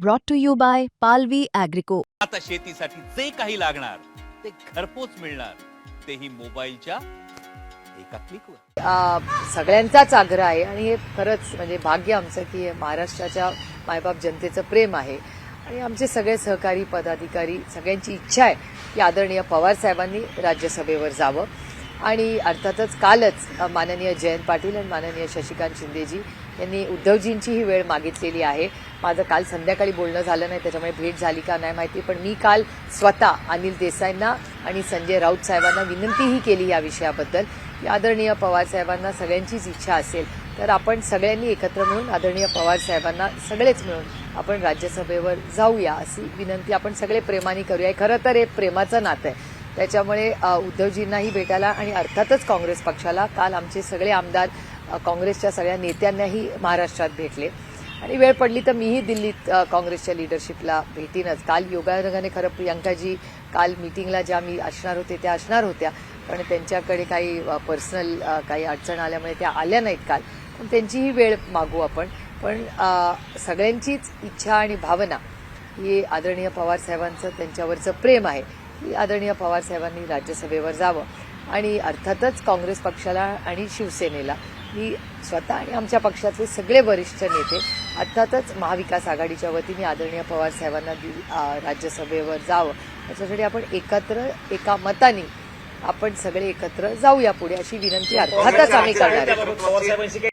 brought to you by Palvi Agrico. आता शेतीसाठी जे काही लागणार ते घरपोच मिळणार, तेही मोबाईलच्या एका क्लिकवर. सगळ्यांचाच आग्रह आहे आणि हे खरंच म्हणजे भाग्य आमचं की महाराष्ट्राच्या मायबाप जनतेचं प्रेम आहे आणि आमचे सगळे सहकारी पदाधिकारी सगळ्यांची इच्छा आहे की आदरणीय पवार साहेबांनी राज्यसभेवर जावं. आणि अर्थातच कालच माननीय जयंत पाटील आणि माननीय शशिकांत शिंदेजी यांनी उद्धवजींची ही वेळ मागितलेली आहे. माझं काल संध्याकाळी बोलणं झालं नाही, त्याच्यामुळे भेट झाली का नाही माहिती, पण मी काल स्वतः अनिल देसाईंना आणि संजय राऊत साहेबांना विनंतीही केली या विषयाबद्दल की आदरणीय पवार साहेबांना सगळ्यांचीच इच्छा असेल तर आपण सगळ्यांनी एकत्र मिळून आदरणीय पवार साहेबांना सगळेच मिळून आपण राज्यसभेवर जाऊया अशी विनंती आपण सगळे प्रेमाने करूया. खरं तर हे प्रेमाचं नातं आहे, त्याच्यामुळे उद्धवजींनाही भेटायला आणि अर्थातच काँग्रेस पक्षाला काल आमचे सगळे आमदार काँग्रेसच्या सगळ्या नेत्यांनाही महाराष्ट्रात भेटले आणि वेळ पडली तर मीही दिल्लीत काँग्रेसच्या लिडरशिपला भेटीनच. काल योगायोगाने खरं प्रियंकाजी काल मीटिंगला ज्या मी असणार होते त्या असणार होत्या, पण त्यांच्याकडे काही पर्सनल काही अडचण आल्यामुळे त्या आल्या नाहीत काल, पण त्यांचीही वेळ मागू आपण. पण सगळ्यांचीच इच्छा आणि भावना ही आदरणीय पवार साहेबांचं त्यांच्यावरचं प्रेम आहे की आदरणीय पवार साहेबांनी राज्यसभेवर जावं. आणि अर्थातच काँग्रेस पक्षाला आणि शिवसेनेला मी स्वतः आणि आमच्या पक्षातले सगळे वरिष्ठ नेते अर्थातच महाविकास आघाडीच्या वतीने आदरणीय पवार साहेबांना राज्यसभेवर जावं याच्यासाठी आपण एकत्र एका मताने आपण सगळे एकत्र जाऊया पुढे अशी विनंती अर्थातच आम्ही करणार आहे.